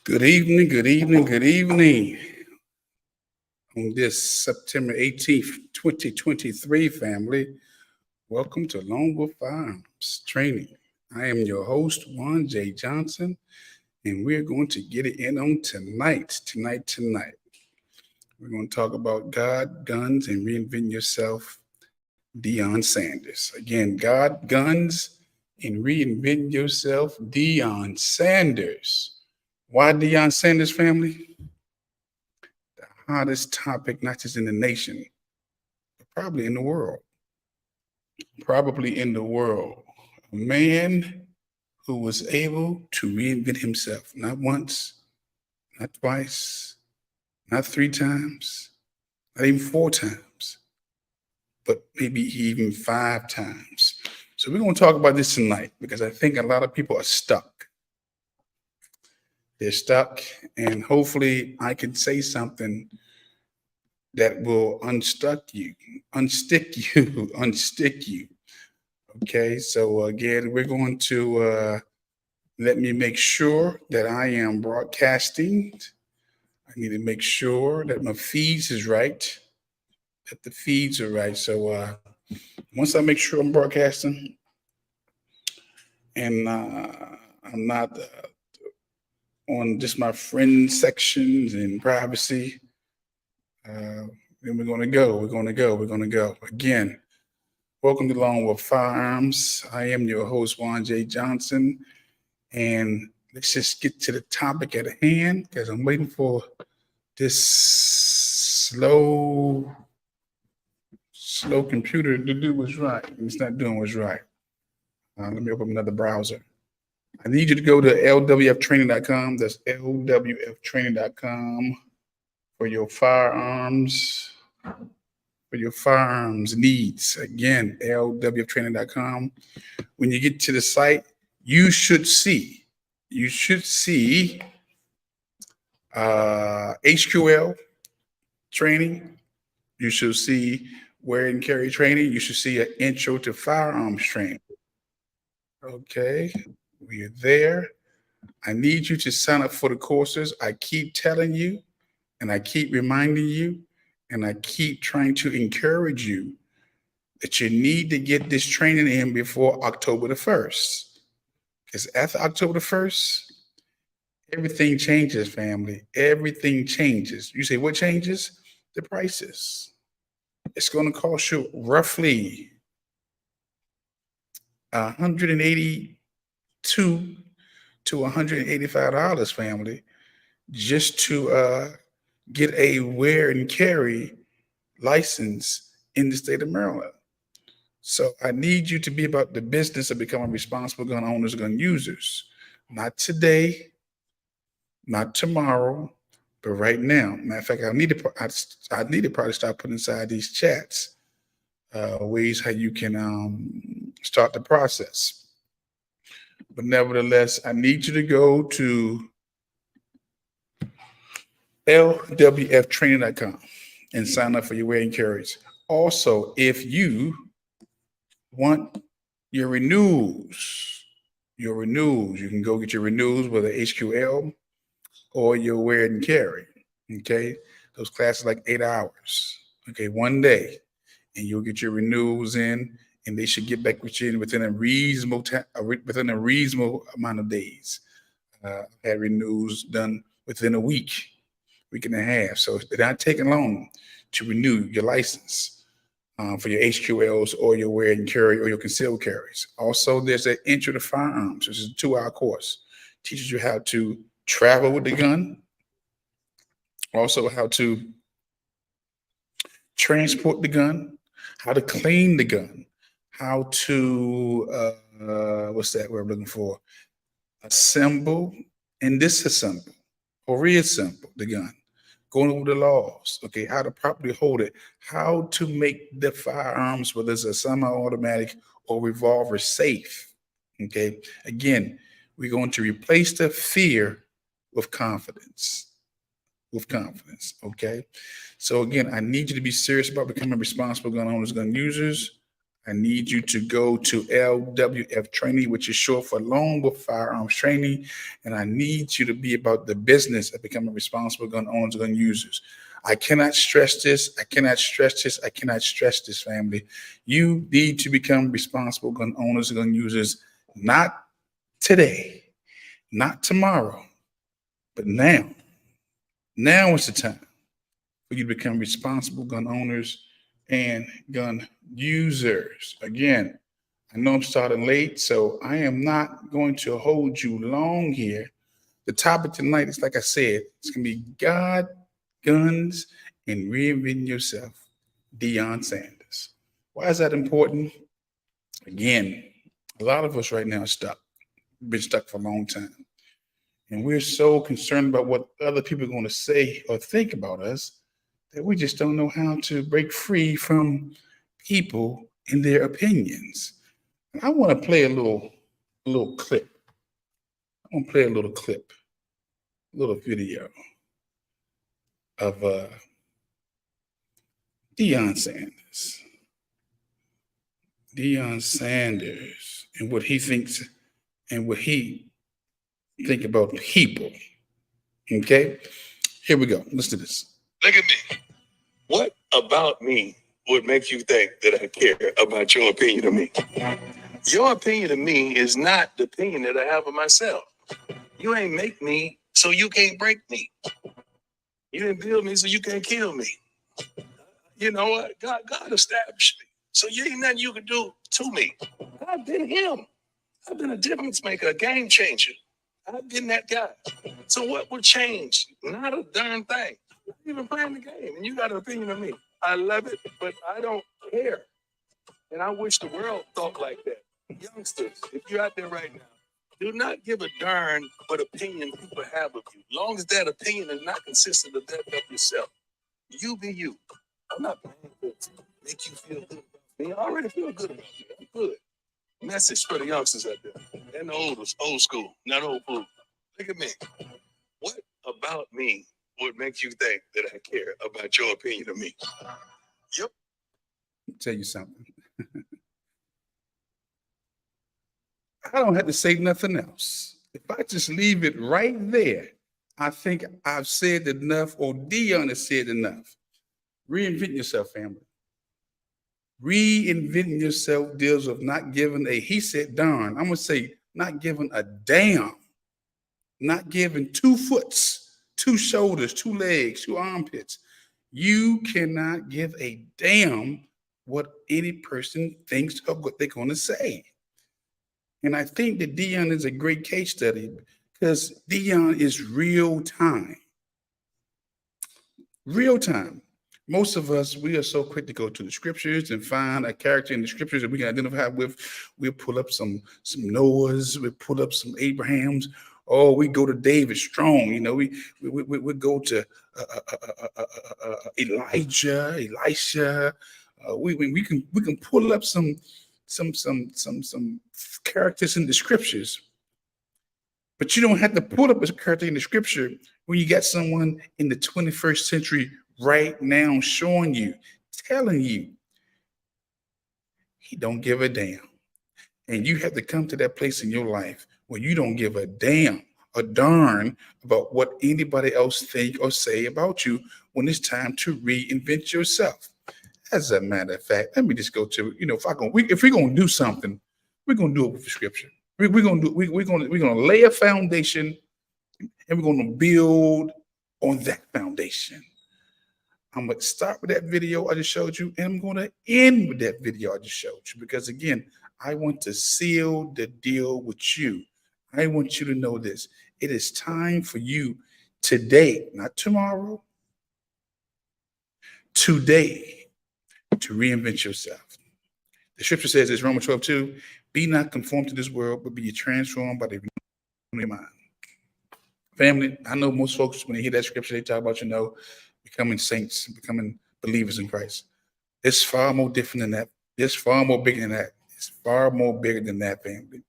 Good evening, good evening, good evening. On this September 18th, 2023, family, welcome to Longwood Farms Training. I am your host, Juan J. Johnson, and we're going to get it in on tonight. We're going to talk about God, guns, and reinvent yourself, Deon Sanders. Again, God, guns, and reinvent yourself, Deon Sanders. Why Deon Sanders, family? Hottest topic, not just in the nation, but probably in the world. Probably in the world. A man who was able to reinvent himself, not once, not twice, not three times, not even four times, but maybe even five times. So we're going to talk about this tonight because I think a lot of people are stuck. They're stuck, and hopefully I can say something that will unstick you, unstick you. Okay, so again, we're going to let me make sure that I am broadcasting. I need to make sure that my feeds is right, that the feeds are right. So once I make sure I'm broadcasting and I'm not on just my friend sections and privacy, then we're going to go. We're going to go. We're going to go. Again, welcome to Longwood Firearms. I am your host, Juan J. Johnson. And let's just get to the topic at hand because I'm waiting for this slow computer to do what's right. And it's not doing what's right. Let me open another browser. I need you to go to lwftraining.com. That's lwftraining.com for your firearms needs. Again, lwftraining.com. When you get to the site, you should see HQL training. You should see wear and carry training. You should see an intro to firearms training. Okay, we're there. I need you to sign up for the courses. I keep telling you, and I keep reminding you, and I keep trying to encourage you that you need to get this training in before October the 1st. Because after October the 1st, everything changes, family. Everything changes. You say, what changes? The prices. It's going to cost you roughly $182 to $185, family, just to get a wear and carry license in the state of Maryland. So I need you to be about the business of becoming responsible gun owners, gun users. Not today, not tomorrow, but right now. Matter of fact, I need to probably start putting inside these chats ways how you can start the process. But nevertheless, I need you to go to lwftraining.com and sign up for your wear and carries. Also, if you want your renewals, you can go get your renewals, whether HQL or your wear and carry. Okay, those classes like 8 hours. Okay, one day, and you'll get your renewals in, and they should get back with you within a reasonable within a reasonable amount of days. I've had renewals done within a week and a half, so they're not taking long to renew your license for your HQLs or your wear and carry or your concealed carries. Also, there's an intro to firearms, which is a 2-hour course. Teaches you how to travel with the gun, also how to transport the gun, how to clean the gun, how to what's that word I'm looking for? Assemble and disassemble or reassemble the gun. Going over the laws, okay, how to properly hold it, how to make the firearms, whether it's a semi-automatic or revolver, safe. Okay, again, we're going to replace the fear with confidence. Okay. So again, I need you to be serious about becoming responsible gun owners, gun users. I need you to go to LWF training, which is short for Long with Firearms Training. And I need you to be about the business of becoming responsible gun owners, gun users. I cannot stress this. I cannot stress this. I cannot stress this, family. You need to become responsible gun owners, gun users, not today, not tomorrow, but now. Now is the time for you to become responsible gun owners and gun users. Again, I know I'm starting late, so I am not going to hold you long here. The topic tonight is, like I said, it's going to be God, guns, and reinventing yourself. Deon Sanders. Why is that important? Again, a lot of us right now are stuck. We've been stuck for a long time. And we're so concerned about what other people are going to say or think about us that we just don't know how to break free from people and their opinions. And I want to play a little clip. I want to play a little clip, a little video of Deon Sanders. Deon Sanders and what he thinks and what he think about people. Okay, here we go. Listen to this. Look at me. What about me would make you think that I care about your opinion of me? Your opinion of me is not the opinion that I have of myself. You ain't make me, so you can't break me. You didn't build me, so you can't kill me. You know what? God established me. So you ain't nothing you can do to me. I've been him. I've been a difference maker, a game changer. I've been that guy. So what would change? Not a darn thing. I'm even playing the game, and you got an opinion of me. I love it, but I don't care. And I wish the world thought like that. Youngsters, if you're out there right now, do not give a darn what opinion people have of you. As long as that opinion is not consistent of that of yourself. You be you. I'm not playing to make you feel good about me. I already feel good about me. I'm good. Message for the youngsters out there. And the old school, not old food. Look at me. What about me would make you think that I care about your opinion of me? Yep. I'll tell you something. I don't have to say nothing else. If I just leave it right there, I think I've said enough, or Deon has said enough. Reinvent yourself, family. Reinventing yourself deals with not giving a, he said, darn. I'm going to say, not giving a damn. Not giving 2 foots, 2 shoulders, 2 legs, 2 armpits. You cannot give a damn what any person thinks of what they're going to say. And I think that Deon is a great case study because Deon is real time. Real time. Most of us, we are so quick to go to the scriptures and find a character in the scriptures that we can identify with. We'll pull up some Noahs, we pull up some Abrahams. Oh, we go to David strong. You know, we go to Elijah, Elisha. We can pull up some characters in the scriptures, but you don't have to pull up a character in the scripture when you got someone in the 21st century right now showing you, telling you he don't give a damn. And you have to come to that place in your life where you don't give a damn, a darn about what anybody else think or say about you when it's time to reinvent yourself. As a matter of fact, let me just go to, if we're gonna do something, we're gonna do it with the scripture. We're gonna lay a foundation and we're gonna build on that foundation. I'm gonna start with that video I just showed you, and I'm gonna end with that video I just showed you. Because again, I want to seal the deal with you. I want you to know this. It is time for you today, not tomorrow, today, to reinvent yourself. The scripture says this, Romans 12:2, be not conformed to this world, but be transformed by the renewing of your mind. Family, I know most folks, when they hear that scripture, they talk about, becoming saints, becoming believers in Christ. It's far more different than that. It's far more bigger than that. It's far more bigger than that, family.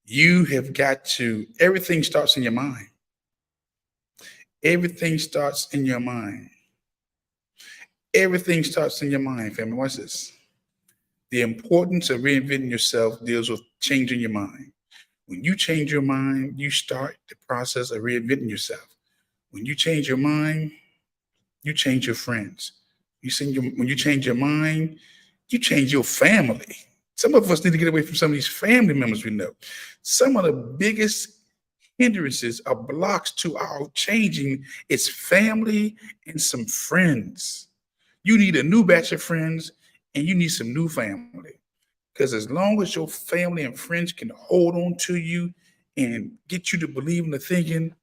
You have got to, everything starts in your mind. Everything starts in your mind. Everything starts in your mind, family. Watch this. The importance of reinventing yourself deals with changing your mind. When you change your mind, you start the process of reinventing yourself. When you change your mind, you change your friends. When you change your mind, you change your family. Some of us need to get away from some of these family members we know. Some of the biggest hindrances or blocks to our changing is family and some friends. You need a new batch of friends and you need some new family. Because as long as your family and friends can hold on to you and get you to believe in the thinking,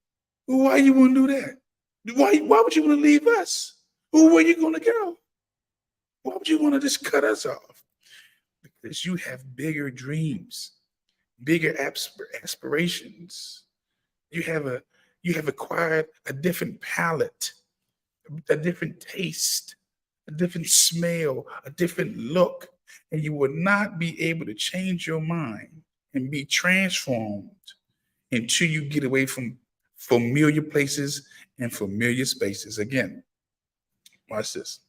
why you want to do that? Why would you want to leave us? Where you going to go? Why would you want to just cut us off? Because you have bigger dreams, bigger aspirations. You have acquired a different palate, a different taste, a different smell, a different look, and you will not be able to change your mind and be transformed until you get away from familiar places and familiar spaces. Again, watch this.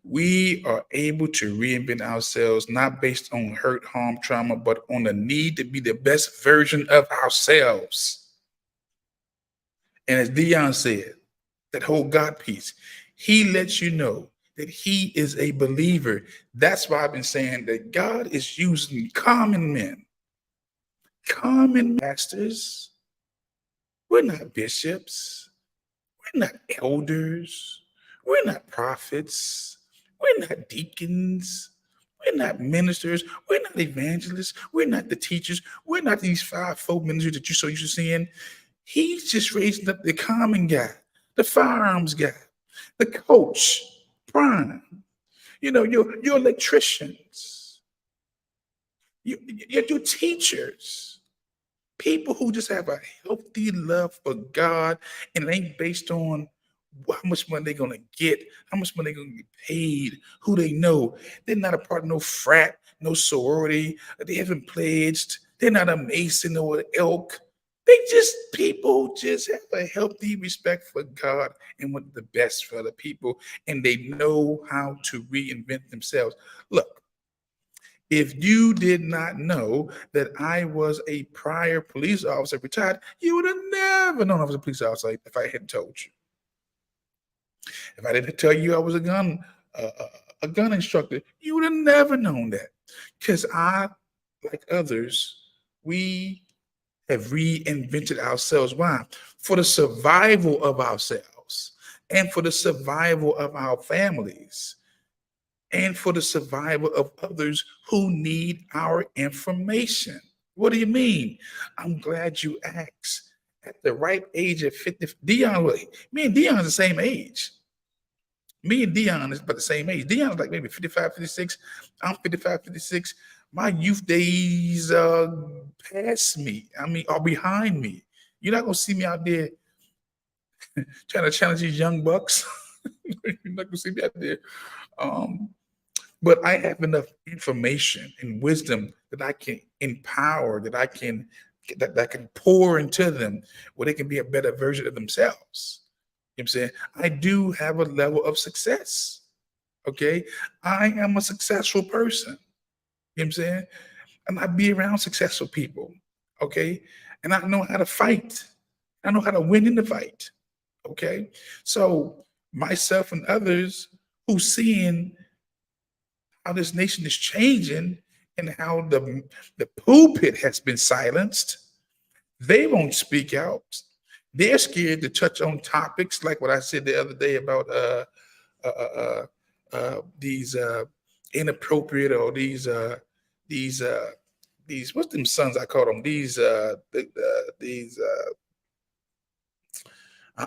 We are able to reinvent ourselves not based on hurt, harm, trauma, but on the need to be the best version of ourselves. And as Deon said, that whole God piece, he lets you know that he is a believer. That's why I've been saying that God is using common men, common masters. We're not bishops. We're not elders. We're not prophets. We're not deacons. We're not ministers. We're not evangelists. We're not the teachers. We're not these five-fold ministers that you're so used to seeing. He's just raising up the common guy, the firearms guy, the coach, prime, your electricians, your teachers, people who just have a healthy love for God and it ain't based on how much money they're gonna get, how much money they're gonna get paid, who they know. They're not a part of no frat, no sorority. They haven't pledged. They're not a Mason or an elk. They just people just have a healthy respect for God and want the best for other people, and they know how to reinvent themselves. Look, if you did not know that I was a prior police officer retired, you would have never known I was a police officer if I hadn't told you. If I didn't tell you I was uh, a gun instructor, you would have never known that. Because I, like others, we have reinvented ourselves. Why? For the survival of ourselves and for the survival of our families and for the survival of others who need our information. What do you mean? I'm glad you asked. At the ripe age of 50, Deon, me and Deon is the same age. Me and Deon is about the same age. Deon is like maybe 55, 56. I'm 55, 56. My youth days past me. I mean, are behind me. You're not gonna see me out there trying to challenge these young bucks. You're not gonna see me out there. Um, but I have enough information and wisdom that I can empower, that can pour into them where they can be a better version of themselves. You know what I'm saying? I do have a level of success. Okay. I am a successful person. You know what I'm saying? And I be around successful people. Okay. And I know how to fight. I know how to win in the fight. Okay. So myself and others who seeing how this nation is changing and how the pulpit has been silenced, they won't speak out. They're scared to touch on topics like what I said the other day about uh, uh, these inappropriate or these what's them sons I call them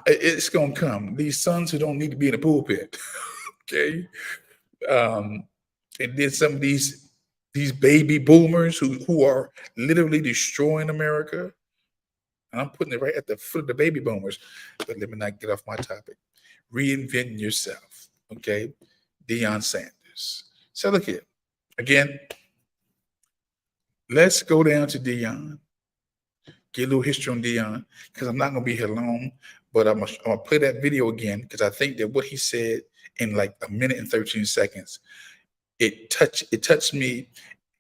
it's gonna come these sons who don't need to be in the pulpit. Okay. um and then some of these baby boomers who are literally destroying America. And I'm putting it right at the foot of the baby boomers. But let me not get off my topic. Reinventing yourself. Okay. Deon Sanders. So look here. Again, let's go down to Deon. Get a little history on Deon, because I'm not gonna be here long, but I'm gonna play that video again because I think that what he said in like a minute and 13 seconds it touched me,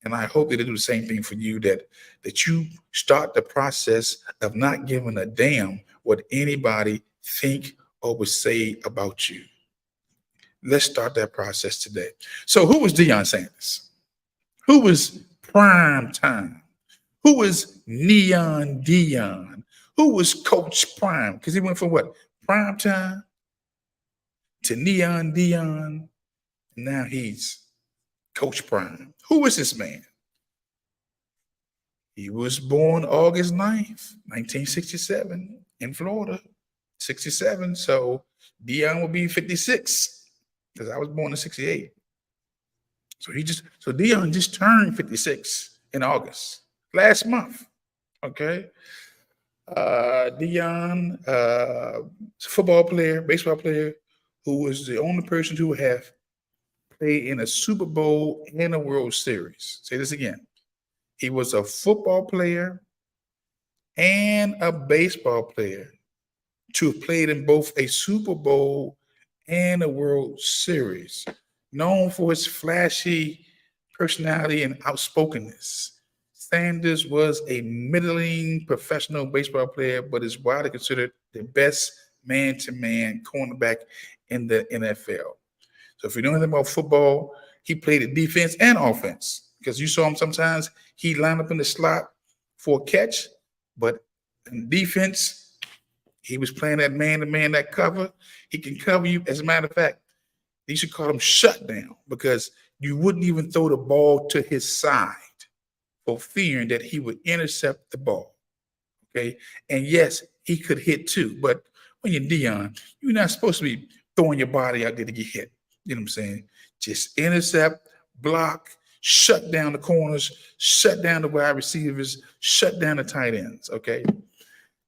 and I hope that it do the same thing for you. That you start the process of not giving a damn what anybody think or would say about you. Let's start that process today. So, who was Deion Sanders? Who was Prime Time? Who was Neon Dion? Who was Coach Prime? Because he went from what? Prime Time to Neon Dion. And now he's Coach Prime. Who is this man? He was born August 9th, 1967 in Florida. 67. So Dion will be 56 because I was born in 68. So Dion just turned 56 in August last month. Okay. Dion, football player, baseball player, who was the only person to have played in a Super Bowl and a World Series. Say this again. He was a football player and a baseball player to have played in both a Super Bowl and a World Series. Known for his flashy personality and outspokenness, Sanders was a middling professional baseball player, but is widely considered the best man-to-man cornerback in the NFL. So if you know anything about football, he played the defense and offense because you saw him sometimes he lined up in the slot for a catch, but in defense, he was playing that man-to-man, that cover. He can cover you. As a matter of fact, they should call him shutdown because you wouldn't even throw the ball to his side for fearing that he would intercept the ball. Okay. And yes, he could hit too. But when you're Dion, you're not supposed to be throwing your body out there to get hit. You know what I'm saying? Just intercept, block, shut down the corners, shut down the wide receivers, shut down the tight ends. Okay.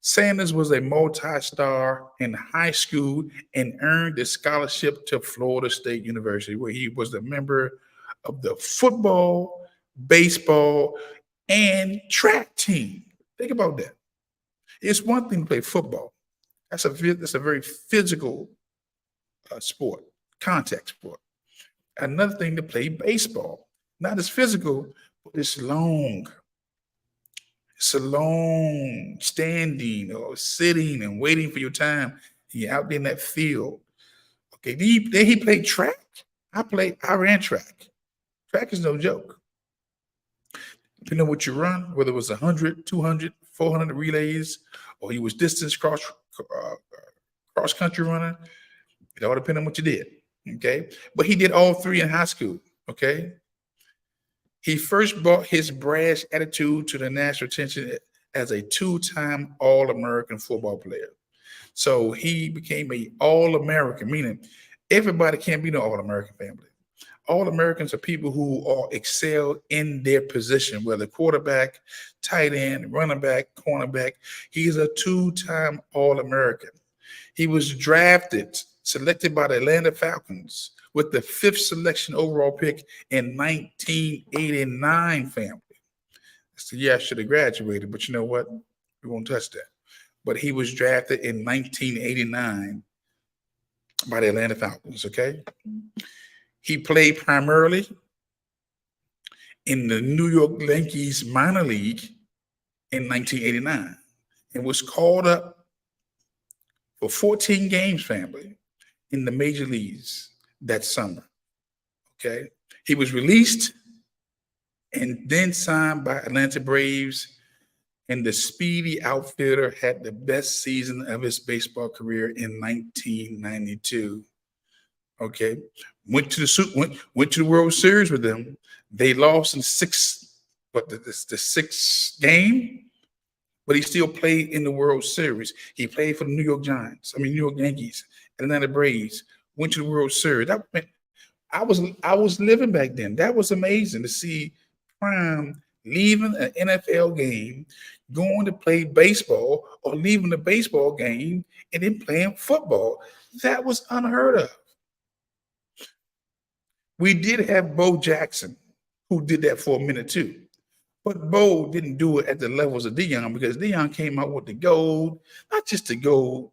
Sanders was a multi-star in high school and earned a scholarship to Florida State University, where he was a member of the football, baseball, and track team. Think about that. It's one thing to play football. That's a very physical sport, contact sport. Another thing to play baseball. Not as physical, but it's long. It's a long standing or sitting and waiting for your time. You're out there in that field. Okay, then he played track. I ran track. Track is no joke. Depending on what you run, whether it was 100, 200, 400 relays, or you was distance cross country runner, it all depended on what you did. Okay, but he did all three in high school. Okay, he first brought his brash attitude to the national attention as a two-time All-American football player. So he became a All-American, meaning everybody can't be no All-American family. All-Americans are people who are excel in their position, whether quarterback, tight end, running back, cornerback. He's a two-time All-American. He was selected by the Atlanta Falcons with the 5th selection overall pick in 1989, family. That's the year I should have graduated, but you know what? We won't touch that. But he was drafted in 1989 by the Atlanta Falcons, okay? He played primarily in the New York Yankees minor league in 1989 and was called up for 14 games, family, in the major leagues that summer. Okay. He was released and then signed by Atlanta Braves, and the speedy outfielder had the best season of his baseball career in 1992. Okay. Went to the World Series with them. They lost in the sixth game, but he still played in the World Series. He played for the New York Yankees, Atlanta Braves, went to the World Series. I was living back then. That was amazing to see Prime leaving an NFL game, going to play baseball, or leaving the baseball game and then playing football. That was unheard of. We did have Bo Jackson, who did that for a minute too. But Bo didn't do it at the levels of Deon because Deon came out with the gold, not just the gold.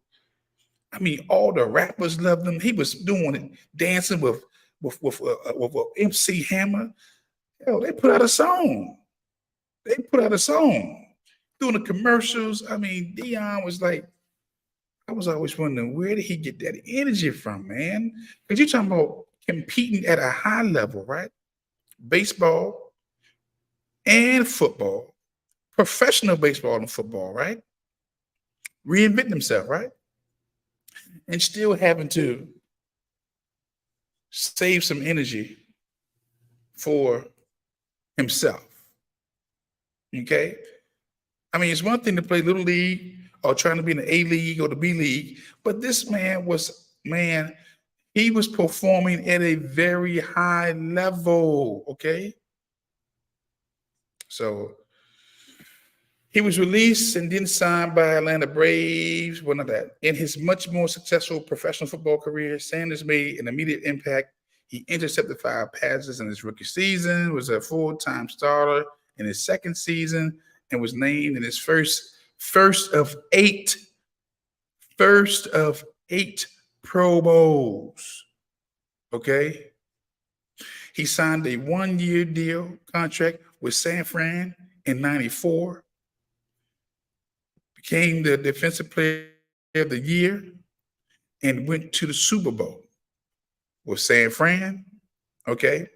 I mean, all the rappers loved him. He was doing it, dancing with with MC Hammer. Hell, they put out a song. They put out a song doing the commercials. I mean, Deon was like, I was always wondering where did he get that energy from, man? Because you're talking about competing at a high level, right? Baseball and football, professional baseball and football, right? Reinventing himself, right? And still having to save some energy for himself. Okay. I mean, it's one thing to play little league or trying to be in the A league or the B league, but this man, he was performing at a very high level. Okay. So he was released and then signed by Atlanta Braves. Well, not that. In his much more successful professional football career, Sanders made an immediate impact. He intercepted 5 passes in his rookie season, was a full-time starter in his second season, and was named in his first of eight Pro Bowls. Okay. He signed a 1-year deal contract with San Fran in '94. Became the defensive player of the year and went to the Super Bowl with San Fran, okay,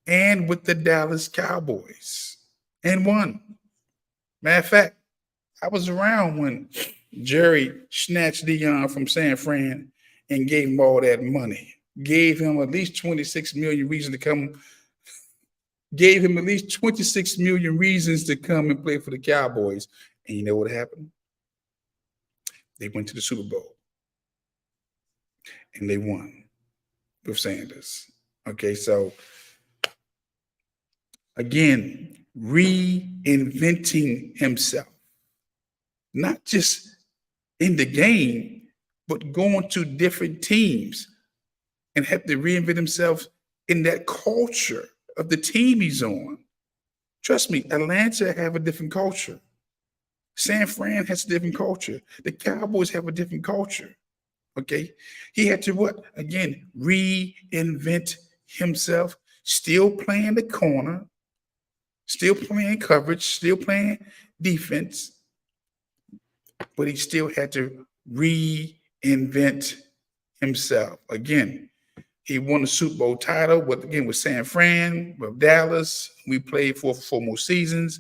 and with the Dallas Cowboys and won. Matter of fact, I was around when Jerry snatched Deon from San Fran and gave him all that money. Gave him at least 26 million reasons to come. Gave him at least 26 million reasons to come and play for the Cowboys. And you know what happened? They went to the Super Bowl and they won with Sanders. Okay, so again, reinventing himself, not just in the game, but going to different teams and have to reinvent himself in that culture of the team he's on. Trust me, Atlanta have a different culture. San Fran has a different culture. The Cowboys have a different culture. Okay. He had to what? Again, reinvent himself, still playing the corner, still playing coverage, still playing defense, but he still had to reinvent himself. Again, he won the Super Bowl title with San Fran, with Dallas. We played for 4 more seasons.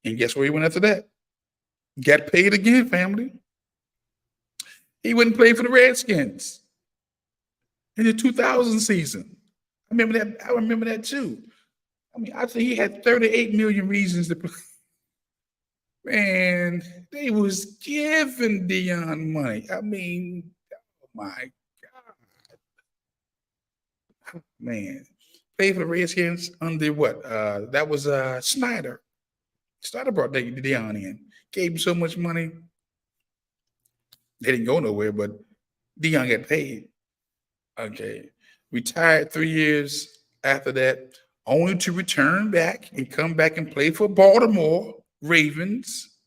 And guess where he went after that? Got paid again, family. He wouldn't play for the Redskins in the 2000 season. I remember that too. I mean, I think he had 38 million reasons to play. Man, they was giving Deon money. I mean, oh my God. Man. Played for the Redskins under what? That was Snyder. Snyder brought Deon in. Gave him so much money. They didn't go nowhere, but Deon got paid. Okay. Retired 3 years after that, only to return back and come back and play for Baltimore Ravens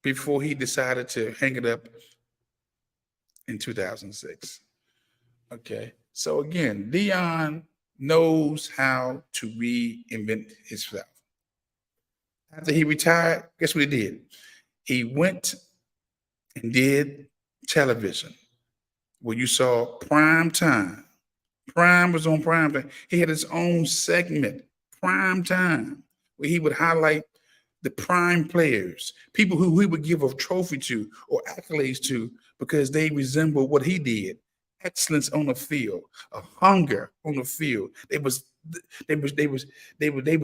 before he decided to hang it up in 2006. Okay. So again, Deon knows how to reinvent himself. After he retired, guess what he did? He went and did television where you saw prime time. Prime was on prime time. He had his own segment, prime time, where he would highlight the prime players, people who he would give a trophy to or accolades to because they resemble what he did. Excellence on the field, a hunger on the field. They was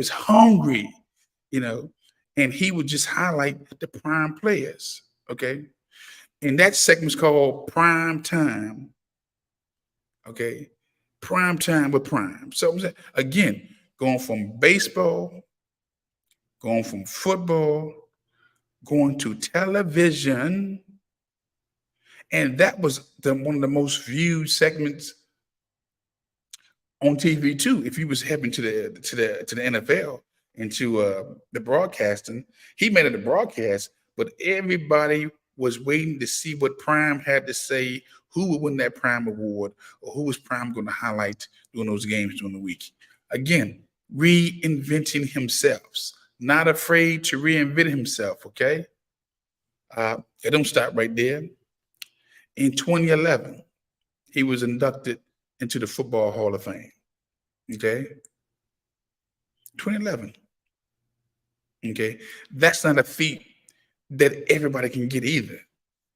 hungry, you know, and he would just highlight the prime players. Okay. And that segment's called Prime Time. Okay. Prime time with prime. So again, going from baseball, going from football, going to television. And that was one of the most viewed segments on TV too. If he was heading to the NFL and to the broadcasting, he made it a broadcast, but everybody was waiting to see what Prime had to say, who would win that Prime award, or who was Prime going to highlight during those games during the week. Again, reinventing himself, not afraid to reinvent himself. Okay, it don't stop right there. In 2011, he was inducted into the Football Hall of Fame. Okay, 2011. Okay, that's not a feat that everybody can get either.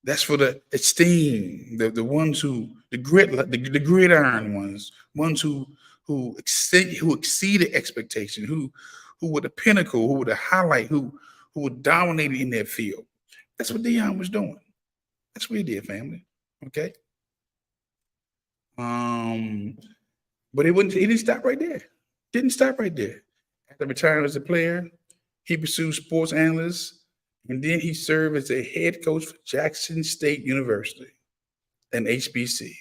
That's for the esteem, the ones who the gridiron ones who exceeded expectation, who were the pinnacle, who were the highlight, who were dominating in their field. That's what Deon was doing. That's what he did, family. Okay. Um, but he didn't stop right there. Didn't stop right there. After retiring as a player, he pursued sports analyst, and then he served as a head coach for Jackson State University, an HBC,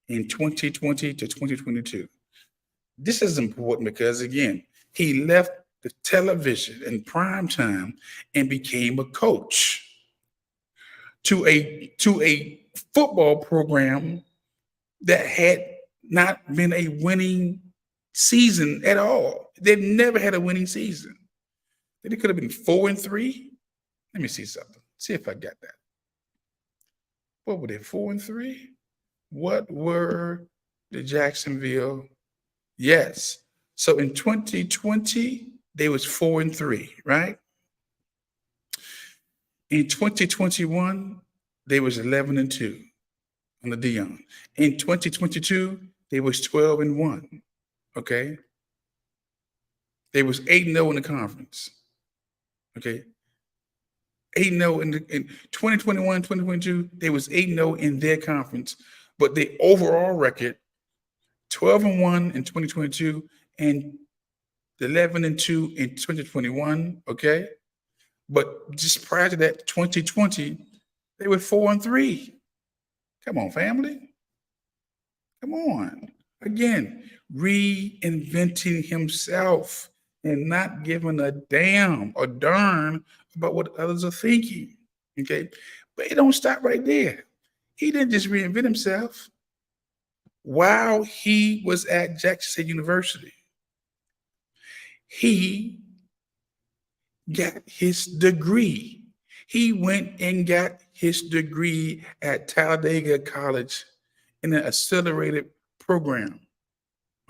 in 2020 to 2022. This is important because, again, he left the television in prime time and became a coach to a football program that had not been a winning season at all. They've never had a winning season. They could have been 4-3. Let me see something. See if I got that. What were they? 4-3? What were the Jacksonville? Yes. So in 2020, they was 4-3, right? In 2021, they was 11-2 on the Deon. In 2022, they was 12-1. Okay. They was 8-0 in the conference. Okay. 8-0 in 2021, 2022, they was 8-0 in their conference, but the overall record 12-1 in 2022 and 11-2 in 2021. Okay. But just prior to that, 2020, they were 4-3. Come on, family. Come on. Again, reinventing himself and not giving a damn or darn about what others are thinking. Okay. But it don't stop right there. He didn't just reinvent himself. While he was at Jackson State University, he got his degree. He went and got his degree at Talladega College in an accelerated program.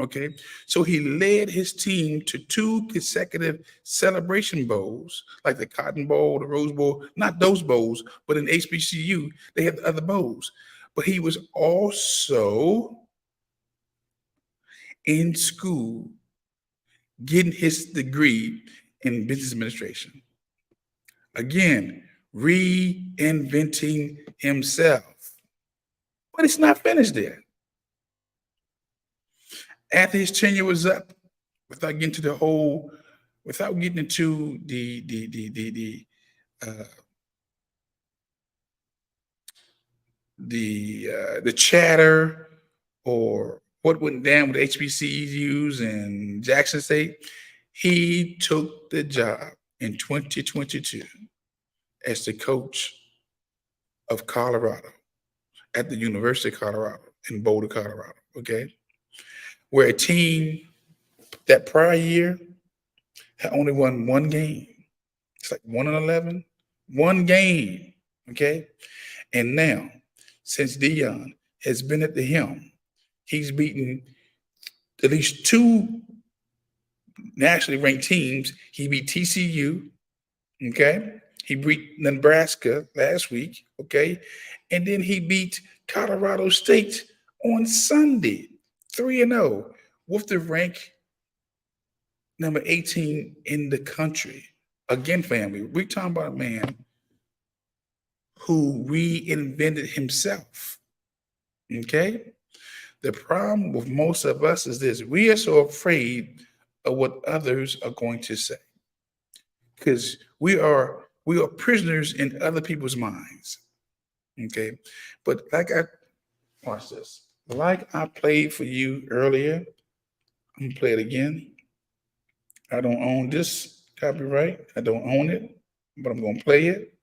Okay. So he led his team to 2 consecutive celebration bowls, like the Cotton Bowl, the Rose Bowl, not those bowls, but in HBCU, they had other bowls. But he was also in school getting his degree in business administration. Again, reinventing himself. But it's not finished there. After his tenure was up, without getting to the whole, without getting into uh, the chatter or what went down with HBCUs and Jackson State, he took the job in 2022 as the coach of Colorado at the University of Colorado in Boulder, Colorado. Okay, where a team that prior year had only won one game. It's like 1-11, one game. Okay, and now since Deon has been at the helm, he's beaten at least 2 nationally ranked teams. He beat TCU. Okay, he beat Nebraska last week. Okay, and then he beat Colorado State on Sunday, 3-0, with the rank number 18 in the country. Again, family, we're talking about a man who reinvented himself. Okay, the problem with most of us is this: we are so afraid of what others are going to say because we are prisoners in other people's minds. Okay, but like I watch this, like I played for you earlier, I'm gonna play it again. I don't own this copyright. I don't own it, but I'm gonna play it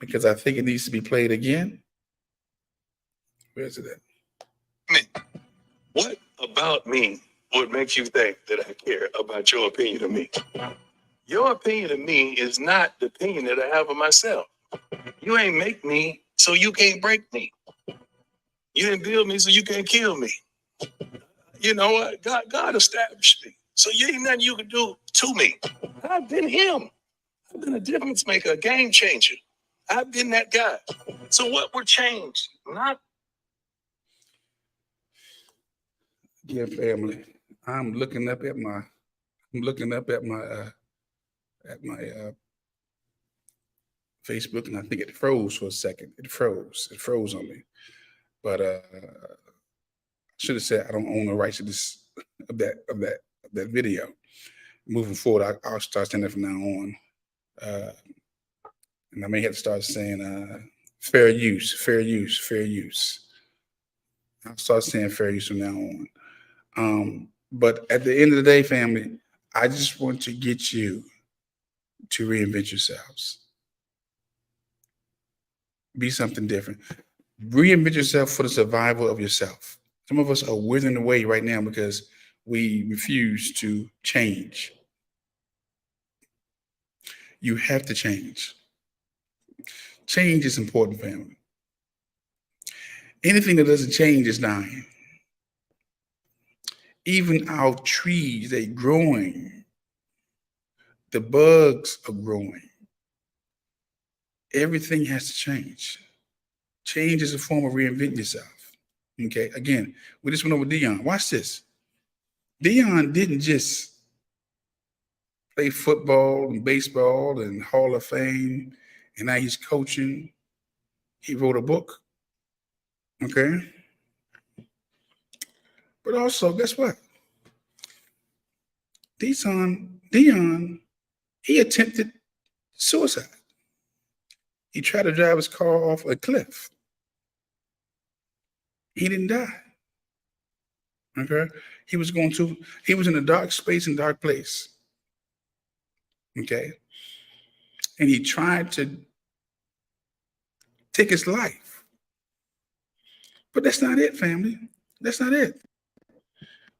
because I think it needs to be played again. Where's it at? Me. What about me would make you think that I care about your opinion of me? Your opinion of me is not the opinion that I have of myself. You ain't make me, so you can't break me. You didn't build me, so you can't kill me. You know what? God established me. So you ain't nothing you can do to me. I've been him. I've been a difference maker, a game changer. I've been that guy. So what would change? Not. Yeah, family. I'm looking up at my Facebook, and I think it froze for a second. It froze on me. But I should have said I don't own the rights to this of that video. Moving forward, I'll start saying that from now on. And I may have to start saying fair use, fair use, fair use. I'll start saying fair use from now on. But at the end of the day, family, I just want to get you to reinvent yourselves. Be something different. Reinvent yourself for the survival of yourself. Some of us are withering away right now because we refuse to change. You have to change. Change is important, family. Anything that doesn't change is dying. Even our trees, they're growing. The bugs are growing. Everything has to change. Change is a form of reinventing yourself. Okay, again, we just went over Deon. Watch this. Deon didn't just play football and baseball and Hall of Fame, and now he's coaching. He wrote a book. Okay. But also, guess what? Deon, he attempted suicide. He tried to drive his car off a cliff. He didn't die. Okay. He was in a dark space and dark place. Okay. And he tried to take his life. But that's not it, family. That's not it.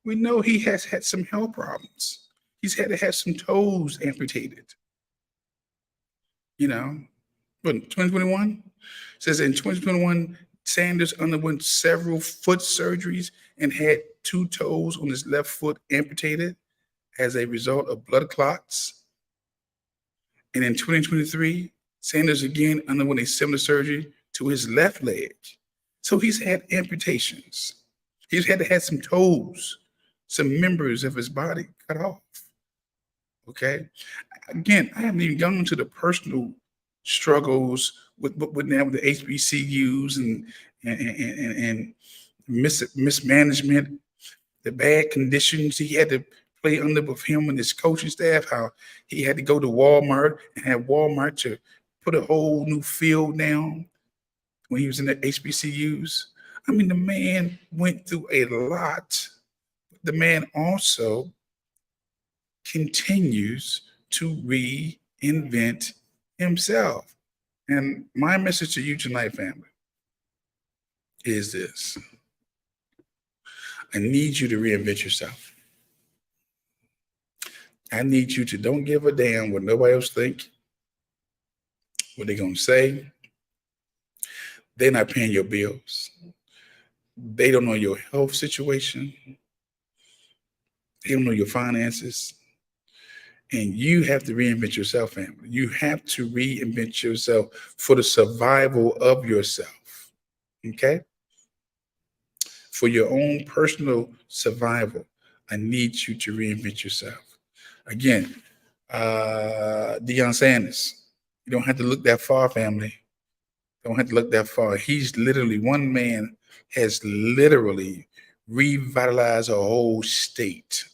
We know he has had some health problems. He's had to have some toes amputated. You know, but 2021 says in 2021, Sanders underwent several foot surgeries and had 2 toes on his left foot amputated as a result of blood clots. And in 2023, Sanders again underwent a similar surgery to his left leg. So he's had amputations. He's had to have some toes, some members of his body cut off. Okay. Again, I haven't even gone into the personal struggles with now with the HBCUs and mismanagement, the bad conditions he had to play under with him and his coaching staff, how he had to go to Walmart and have Walmart to put a whole new field down when he was in the HBCUs. I mean, the man went through a lot. The man also continues to reinvent himself. And my message to you tonight, family, is this. I need you to reinvent yourself. I need you to don't give a damn what nobody else think, what they're going to say. They're not paying your bills. They don't know your health situation. They don't know your finances. And you have to reinvent yourself, family. You have to reinvent yourself for the survival of yourself. Okay? For your own personal survival, I need you to reinvent yourself. Again, Deon Sanders, you don't have to look that far, family. Don't have to look that far. He's literally, one man has literally revitalized a whole state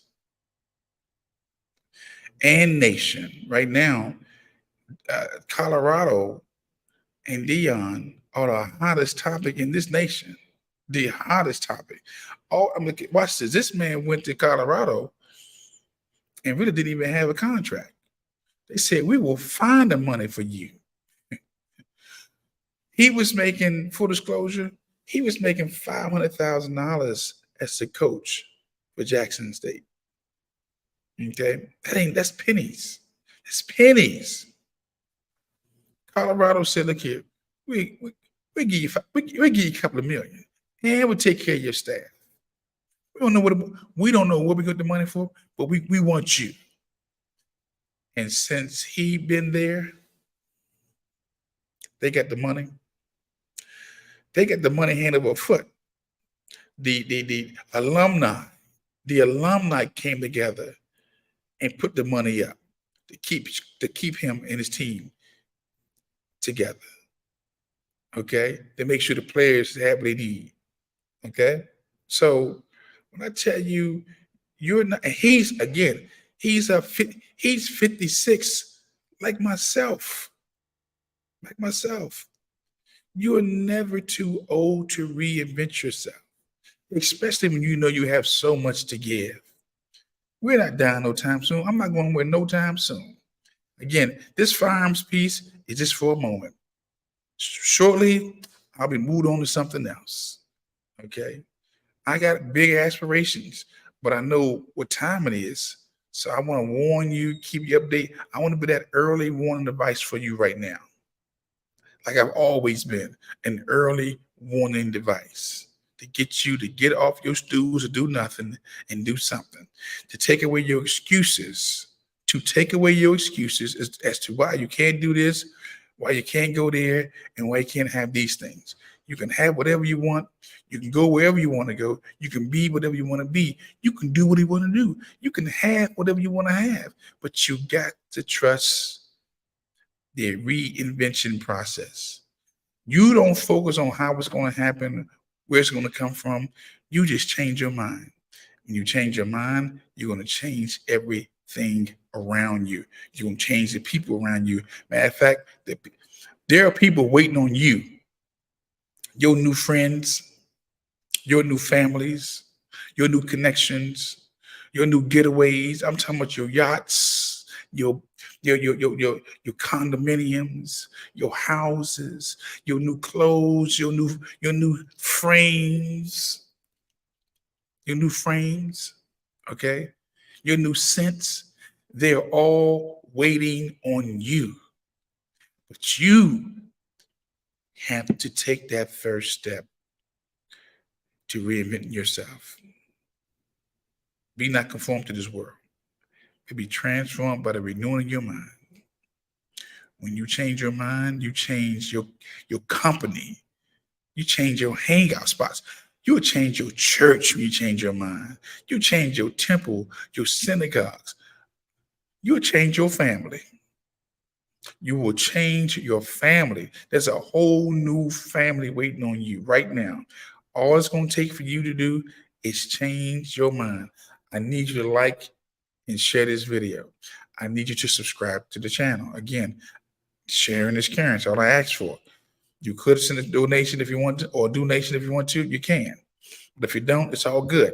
and nation. Right now, Colorado and Deon are the hottest topic in this nation. The hottest topic. Oh, I'm looking. Watch this. This man went to Colorado and really didn't even have a contract. They said, we will find the money for you. He was making, full disclosure, he was making $500,000 as the coach for Jackson State. Okay, that's pennies. It's pennies. Colorado said, "Look here, we give you we give you a couple of million, and we'll take care of your staff. We don't know what we got the money for, but we want you." And since he been there, they got the money. They got the money hand over foot. The alumni came together and put the money up to keep him and his team together. Okay, to make sure the players have what they need. Okay, so when I tell you, you're not. He's 56, like myself, like myself. You are never too old to reinvent yourself, especially when you know you have so much to give. We're not dying no time soon. I'm not going away no time soon. Again, this firearms piece is just for a moment. Shortly, I'll be moved on to something else. Okay. I got big aspirations, but I know what time it is. So I want to warn you, keep you updated. I want to be that early warning device for you right now. Like I've always been, an early warning device to get you to get off your stools or do nothing and do something, to take away your excuses, as to why you can't do this, why you can't go there, and why you can't have these things. You can have whatever you want. You can go wherever you want to go. You can be whatever you want to be. You can do what you want to do. You can have whatever you want to have, but you got to trust the reinvention process. You don't focus on how it's going to happen, where it's going to come from. You just change your mind. When you change your mind, you're going to change everything around you. You're going to change the people around you. Matter of fact, there are people waiting on you, your new friends, your new families, your new connections, your new getaways. I'm talking about your yachts, your condominiums, your houses, your new clothes, your new frames, okay? Your new scents. They're all waiting on you. But you have to take that first step to reinvent yourself. Be not conformed to this world. Be transformed by the renewing of your mind. When you change your mind, you change your company. You change your hangout spots. You'll change your church when you change your mind. You change your temple, your synagogues. You'll change your family. You will change your family. There's a whole new family waiting on you right now. All it's going to take for you to do is change your mind. I need you to like and share this video. I need you to subscribe to the channel. Again, sharing is caring. That's all I ask for. You could send a donation if you want to, or a donation if you want to, you can. But if you don't, it's all good.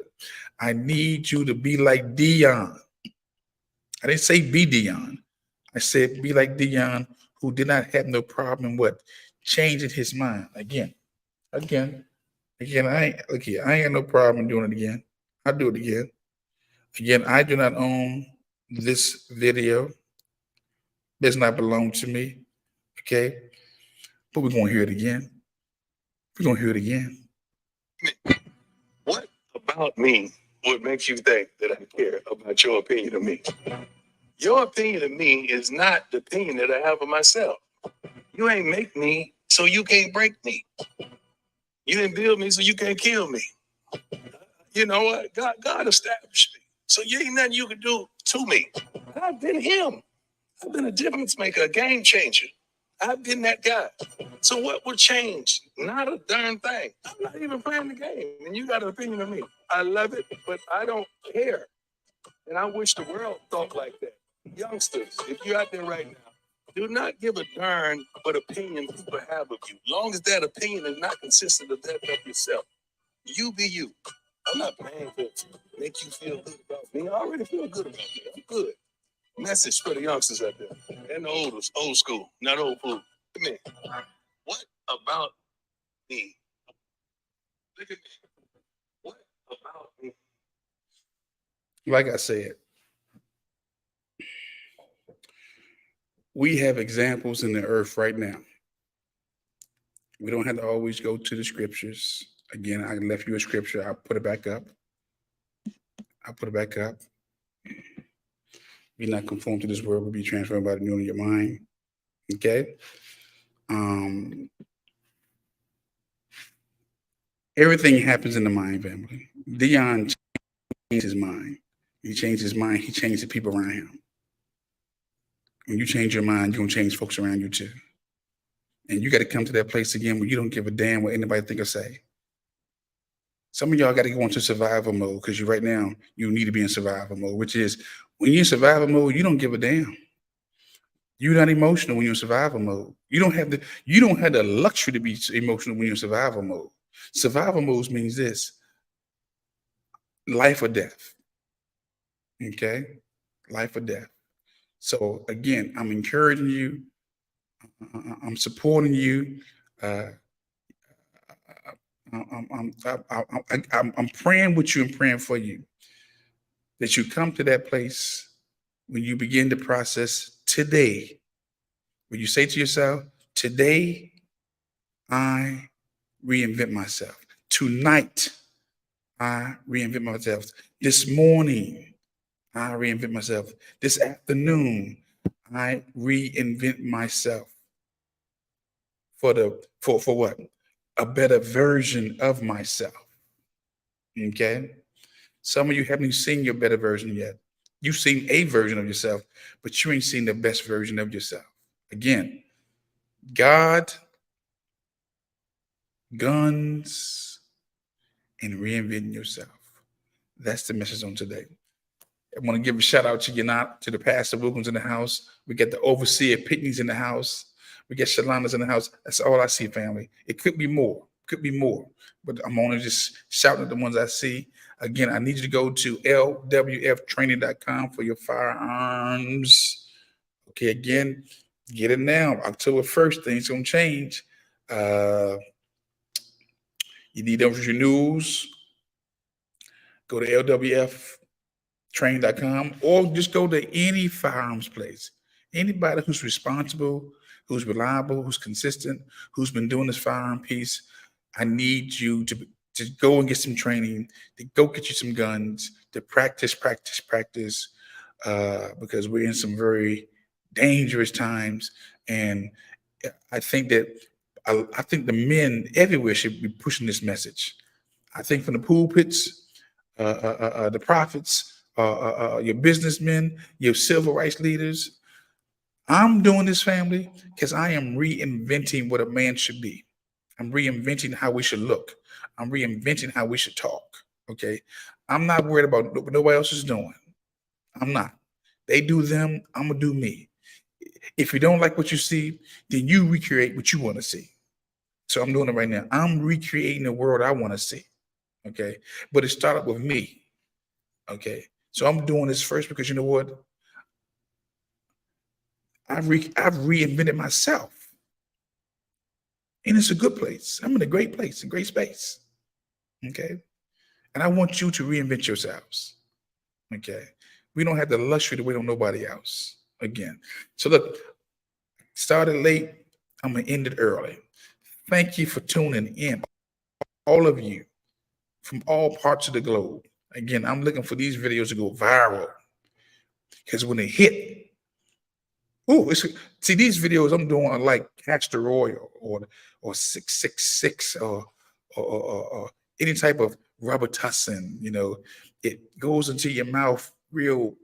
I need you to be like Deon. I didn't say be Deon. I said be like Deon, who did not have no problem in what? Changing his mind. Again. I ain't got no problem in doing it again. I'll do it again. Again, I do not own this video. It does not belong to me. Okay? But we're gonna hear it again. We're gonna hear it again. What about me would make you think that I care about your opinion of me? Your opinion of me is not the opinion that I have of myself. You ain't make me, so you can't break me. You didn't build me, so you can't kill me. You know what? God established me. So you ain't nothing you can do to me. I've been him. I've been a difference maker, a game changer. I've been that guy. So what would change? Not a darn thing. I'm not even playing the game, and you got an opinion of me. I love it, but I don't care. And I wish the world thought like that. Youngsters, if you're out there right now, do not give a darn what opinion people have of you. Long as that opinion is not consistent of that of yourself. You be you. I'm not playing to make you feel good about me. I already feel good about me. I'm good. Message for the youngsters out there and the old school, not old food. Come here. What about me? Look at me. What about me? Like I said, we have examples in the earth right now. We don't have to always go to the scriptures. Again, I left you a scripture. I'll put it back up. I'll put it back up. Be not conformed to this world, but be transformed by the renewing of your mind. Okay? Um, Everything happens in the mind, family. Deon changed his mind. He changed his mind. He changed the people around him. When you change your mind, you're going to change folks around you too. And you got to come to that place again where you don't give a damn what anybody think or say. Some of y'all got to go into survival mode because you right now, you need to be in survival mode, which is when you're in survival mode, you don't give a damn. You're not emotional when you're in survival mode. You don't have the luxury to be emotional when you're in survival mode. Survival mode means this: life or death. Okay? Life or death. So again, I'm encouraging you. I'm supporting you. Uh, I'm praying with you and praying for you that you come to that place when you begin the process today, when you say to yourself, today I reinvent myself. Tonight I reinvent myself. This morning I reinvent myself. This afternoon I reinvent myself for what? A better version of myself. Okay? Some of you haven't seen your better version yet. You've seen a version of yourself, but you ain't seen the best version of yourself. Again, God, guns, and reinventing yourself. That's the message on today. I want to give a shout out to Yanat, to the Pastor Wilkins in the house. We got the overseer Pitney's in the house. We got Shalana's in the house. That's all I see, family. It could be more. Could be more. But I'm only just shouting at the ones I see. Again, I need you to go to lwftraining.com for your firearms. Okay, again, get it now. October 1st, things gonna change. You need those renewals. Go to lwftraining.com or just go to any firearms place. Anybody who's responsible, who's reliable, who's consistent, who's been doing this firearm piece, I need you to go and get some training, to go get you some guns, to practice, because we're in some very dangerous times. And I think that I think the men everywhere should be pushing this message. I think from the pulpits, the prophets, your businessmen, your civil rights leaders. I'm doing this, family, because I am reinventing what a man should be. I'm reinventing how we should look. I'm reinventing how we should talk. Okay. I'm not worried about what nobody else is doing. I'm not. They do them. I'm going to do me. If you don't like what you see, then you recreate what you want to see. So I'm doing it right now. I'm recreating the world I want to see. Okay. But it started with me. Okay. So I'm doing this first because you know what? I've reinvented myself. And it's a good place. I'm in a great place, a great space. Okay. And I want you to reinvent yourselves. Okay. We don't have the luxury to wait on nobody else. Again. So look, started late. I'm gonna end it early. Thank you for tuning in. All of you from all parts of the globe. Again, I'm looking for these videos to go viral. Because when they hit, see these videos I'm doing are like castor oil or 666 or any type of Robitussin. It goes into your mouth real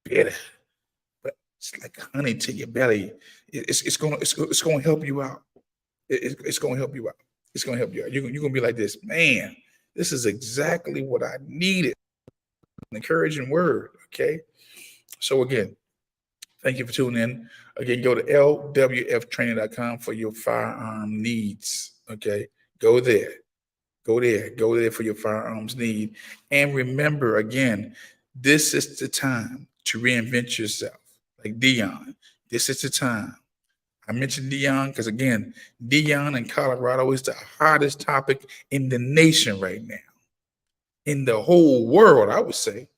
bitter, but it's like honey to your belly. It's gonna help you out. It's gonna help you out. It's gonna help you out. You're gonna be like this, man. This is exactly what I needed. An encouraging word. Okay. So again, thank you for tuning in. Again, go to lwftraining.com for your firearm needs. Okay. Go there. Go there for your firearms need. And remember, again, this is the time to reinvent yourself. Like Deon, this is the time. I mentioned Deon because, again, Deon in Colorado is the hottest topic in the nation right now, in the whole world, I would say.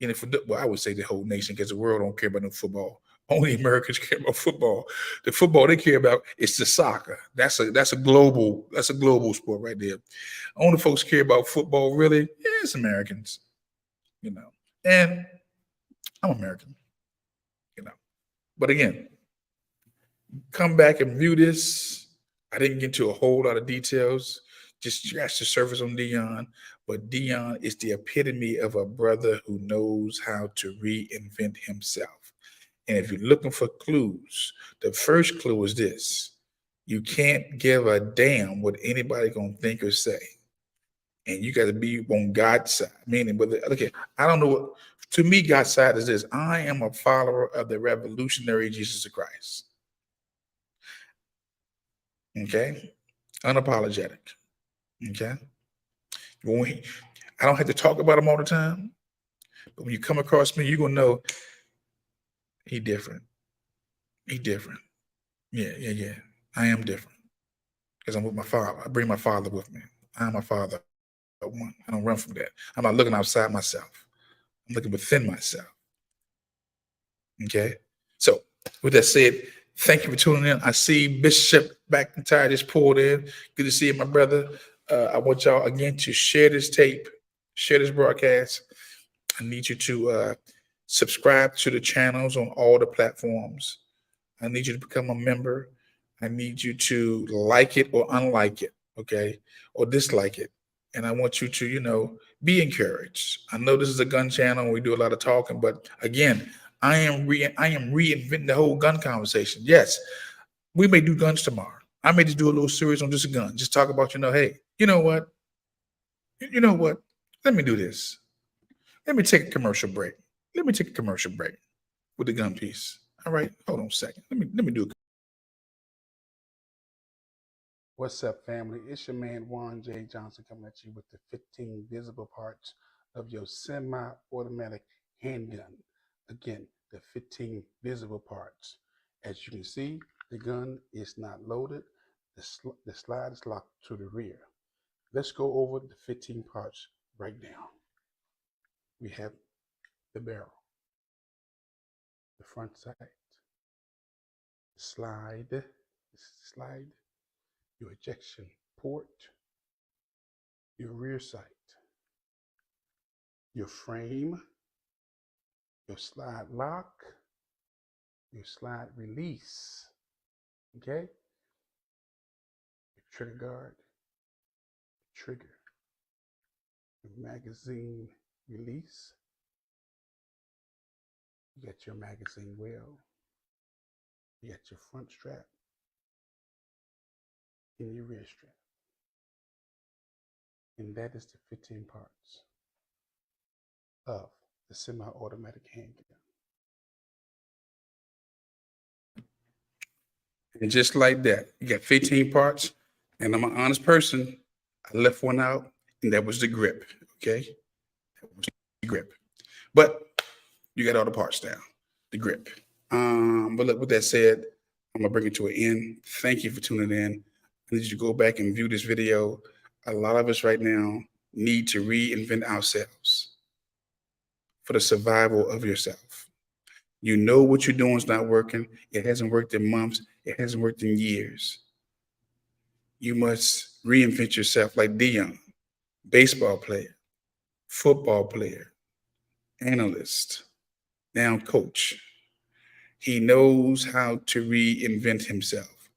And I would say the whole nation, because the world don't care about no football. Only Americans care about football. The football they care about is the soccer. That's a global sport right there. Only folks care about football really, it's Americans, you know. And I'm American, you know. But again, come back and view this. I didn't get into a whole lot of details, just scratch the surface on Deon. But Deon is the epitome of a brother who knows how to reinvent himself. And if you're looking for clues, the first clue is this: you can't give a damn what anybody gonna think or say. And you got to be on God's side. Meaning, whether, okay, I don't know what, to me, God's side is this: I am a follower of the revolutionary Jesus Christ. Okay, unapologetic. Okay, I don't have to talk about him all the time, but when you come across me, you're gonna know he different. He different. Yeah, yeah, yeah. I am different because I'm with my father. I bring my father with me. I'm my father. One. I don't run from that. I'm not looking outside myself. I'm looking within myself. Okay. So, with that said, thank you for tuning in. I see Bishop McIntyre just pulled in. Good to see you, my brother. I want y'all again to share this tape, share this broadcast. I need you to subscribe to the channels on all the platforms. I need you to become a member. I need you to like it or unlike it, okay, or dislike it. And I want you to, be encouraged. I know this is a gun channel. We do a lot of talking, but again, I am reinventing the whole gun conversation. Yes, we may do guns tomorrow. I may just do a little series on just a gun. Just talk about, hey, you know what? You know what? Let me do this. Let me take a commercial break. Let me take a commercial break with the gun piece. All right, hold on a second. Let me do it. What's up, family? It's your man Juan J. Johnson coming at you with the 15 visible parts of your semi-automatic handgun. Again, the 15 visible parts. As you can see, the gun is not loaded. The slide is locked to the rear. Let's go over the 15 parts right now. We have the barrel, the front sight, the slide, your ejection port, your rear sight, your frame, your slide lock, your slide release, okay? Your trigger guard, trigger, your magazine release. You got your magazine well. You got your front strap and your rear strap. And that is the 15 parts of the semi-automatic handgun. And just like that, you got 15 parts. And I'm an honest person. I left one out, and that was the grip. Okay. That was the grip. But you got all the parts down, the grip. But look, with that said, I'm gonna bring it to an end. Thank you for tuning in. I need you to go back and view this video. A lot of us right now need to reinvent ourselves for the survival of yourself. You know what you're doing is not working. It hasn't worked in months. It hasn't worked in years. You must reinvent yourself like Deon, baseball player, football player, analyst, now coach. He knows how to reinvent himself.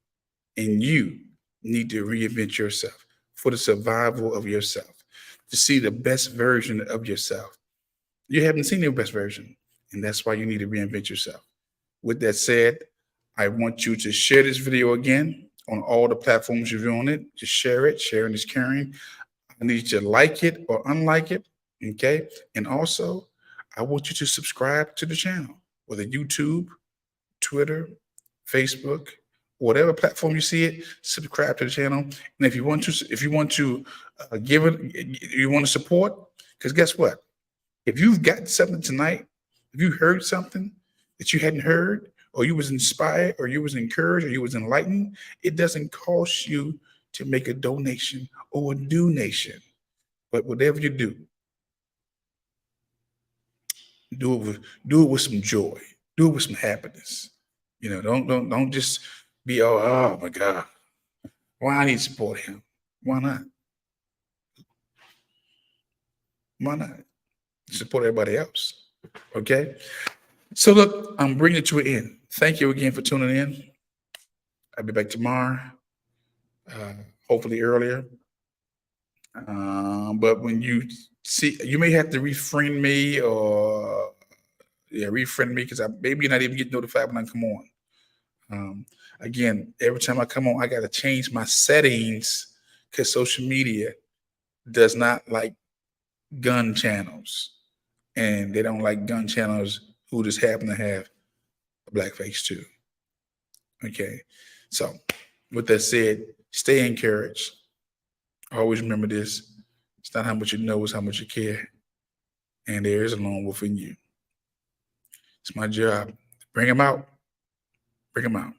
And you need to reinvent yourself for the survival of yourself, to see the best version of yourself. You haven't seen your best version, and that's why you need to reinvent yourself. With that said, I want you to share this video again on all the platforms you're viewing it. Just share it. Sharing is caring. I need you to like it or unlike it. Okay. And also, I want you to subscribe to the channel, whether YouTube, Twitter, Facebook, whatever platform you see it, subscribe to the channel. And if you want to give it, you want to support, because guess what? If you've got something tonight, if you heard something that you hadn't heard, or you was inspired, or you was encouraged, or you was enlightened, it doesn't cost you to make a donation or a donation. But whatever you do, do it with some joy. Do it with some happiness. Don't just be oh my God. Why I need to support him? Why not? Why not? Support everybody else. Okay. So look, I'm bringing it to an end. Thank you again for tuning in. I'll be back tomorrow, uh, hopefully earlier. But when you see, you may have to refriend me or refriend me because I maybe not even get notified when I come on. Again, every time I come on, I got to change my settings because social media does not like gun channels, and they don't like gun channels who just happen to have a black face too. Okay, so with that said, stay encouraged. Always remember this: it's not how much you know, it's how much you care, and there is a lone wolf in you. It's my job. Bring him out. Bring him out.